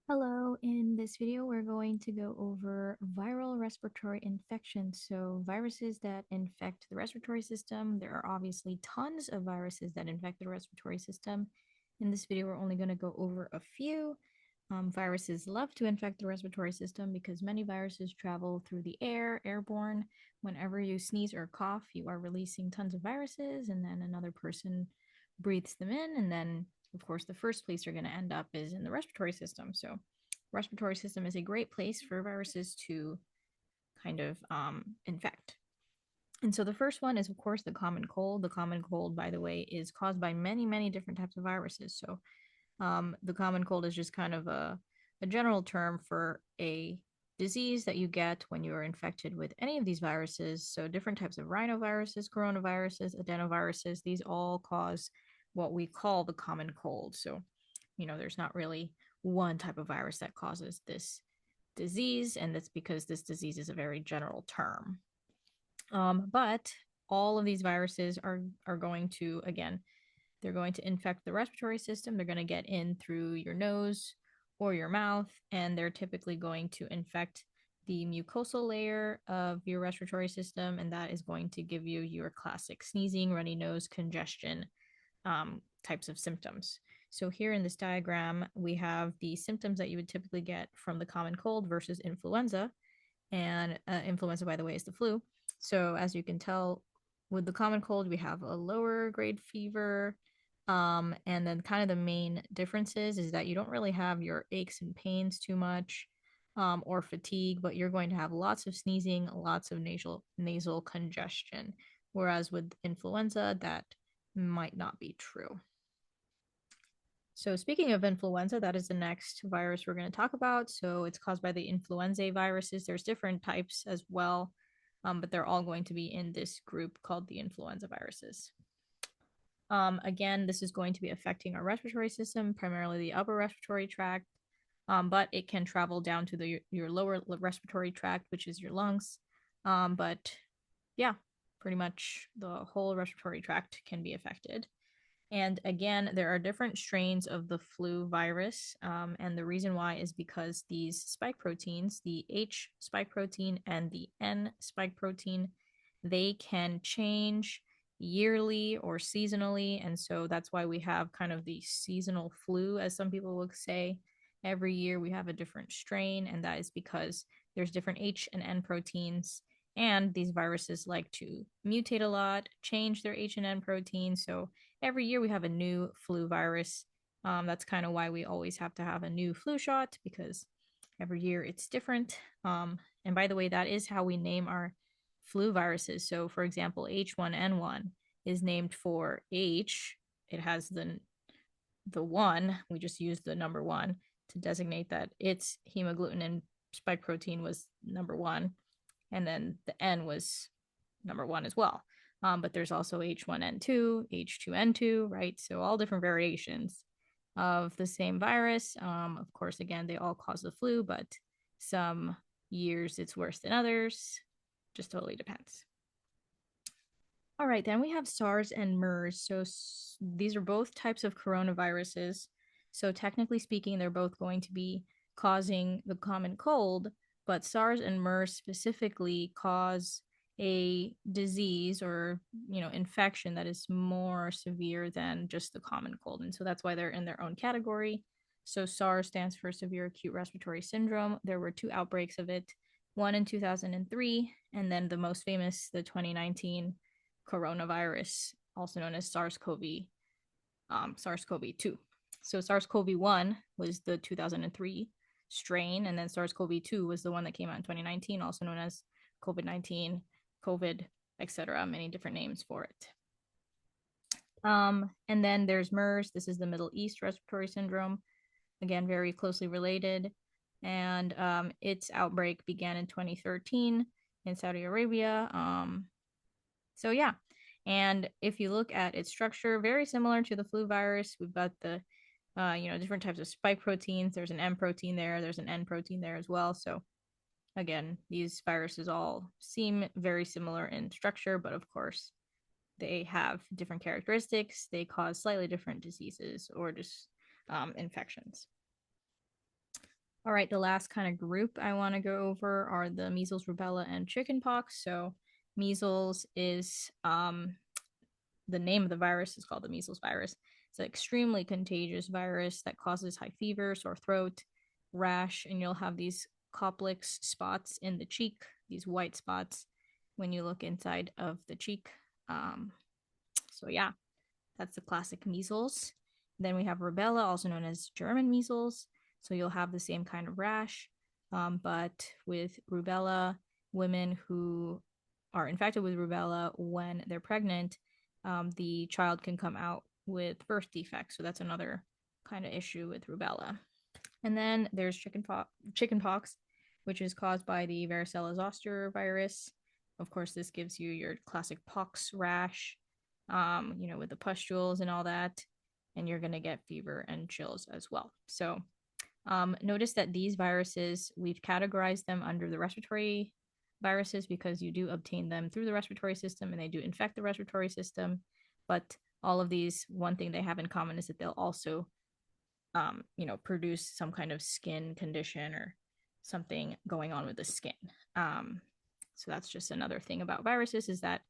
Hello, in this video, we're going to go over viral respiratory infections. So, viruses that infect the respiratory system. There are obviously tons of viruses that infect the respiratory system. In this video, we're only going to go over a few. Viruses love to infect the respiratory system because many viruses travel through the air, airborne. Whenever you sneeze or cough, you are releasing tons of viruses, and then another person breathes them in, and then of course, the first place you're going to end up is in the respiratory system. So, respiratory system is a great place for viruses to kind of infect. And so the first one is, of course, the common cold. The common cold, by the way, is caused by many, many different types of viruses. So the common cold is just kind of a general term for a disease that you get when you are infected with any of these viruses. So different types of rhinoviruses, coronaviruses, adenoviruses, these all cause what we call the common cold. So, there's not really one type of virus that causes this disease, and that's because this disease is a very general term. But all of these viruses are going to, again, they're going to infect the respiratory system. They're going to get in through your nose or your mouth, and they're typically going to infect the mucosal layer of your respiratory system, and that is going to give you your classic sneezing, runny nose, congestion types of symptoms. So here in this diagram, we have the symptoms that you would typically get from the common cold versus influenza. And influenza, by the way, is the flu. So as you can tell, with the common cold, we have a lower grade fever. And then kind of the main differences is that you don't really have your aches and pains too much, or fatigue, but you're going to have lots of sneezing, lots of nasal congestion. Whereas with influenza, that might not be true. So speaking of influenza, that is the next virus we're going to talk about. So it's caused by the influenzae viruses. There's different types as well, but they're all going to be in this group called the influenza viruses. Again, this is going to be affecting our respiratory system, primarily the upper respiratory tract, but it can travel down to your lower respiratory tract, which is your lungs. But yeah, pretty much the whole respiratory tract can be affected. And again, there are different strains of the flu virus. And the reason why is because these spike proteins, the H spike protein and the N spike protein, they can change yearly or seasonally. And so that's why we have kind of the seasonal flu, as some people would say. Every year we have a different strain, and that is because there's different H and N proteins. And these viruses like to mutate a lot, change their H and N protein. So every year we have a new flu virus. That's kind of why we always have to have a new flu shot, because every year it's different. And by the way, that is how we name our flu viruses. So, for example, H1N1 is named for H. It has the one. We just used the number one to designate that its hemagglutinin spike protein was number one, and then the N was number one as well. But there's also H1N2, H2N2, right? So all different variations of the same virus. Of course, again, they all cause the flu, but some years it's worse than others. Just totally depends. All right, then we have SARS and MERS. So these are both types of coronaviruses. So technically speaking, they're both going to be causing the common cold, but SARS and MERS specifically cause a disease or infection that is more severe than just the common cold, and so that's why they're in their own category. So SARS stands for severe acute respiratory syndrome. There were two outbreaks of it, one in 2003, and then the most famous, the 2019 coronavirus, also known as SARS-CoV-2. So SARS-CoV-1 was the 2003 strain, and then SARS-CoV-2 was the one that came out in 2019, also known as COVID-19, COVID, etc. Many different names for it. And then there's MERS. This is the Middle East Respiratory Syndrome. Again, very closely related. And its outbreak began in 2013 in Saudi Arabia. So yeah, and if you look at its structure, very similar to the flu virus. We've got the different types of spike proteins. There's an M protein there. There's an N protein there as well. So again, these viruses all seem very similar in structure, but of course, they have different characteristics. They cause slightly different diseases or just infections. All right, the last kind of group I want to go over are the measles, rubella, and chickenpox. So, measles is the name of the virus is called the measles virus. It's an extremely contagious virus that causes high fever, sore throat, rash, and you'll have these complex spots in the cheek, these white spots when you look inside of the cheek. So yeah, that's the classic measles. Then we have rubella, also known as German measles. So you'll have the same kind of rash, but with rubella, women who are infected with rubella when they're pregnant, the child can come out with birth defects. So that's another kind of issue with rubella. And then there's chickenpox, which is caused by the varicella zoster virus. Of course, this gives you your classic pox rash, with the pustules and all that. And you're going to get fever and chills as well. So notice that these viruses, we've categorized them under the respiratory viruses because you do obtain them through the respiratory system and they do infect the respiratory system. But all of these, one thing they have in common is that they'll also produce some kind of skin condition or something going on with the skin. So that's just another thing about viruses is that,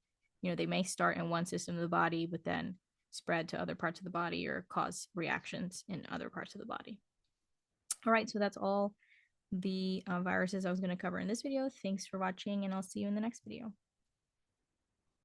they may start in one system of the body, but then spread to other parts of the body or cause reactions in other parts of the body. All right, so that's all the viruses I was going to cover in this video. Thanks for watching, and I'll see you in the next video.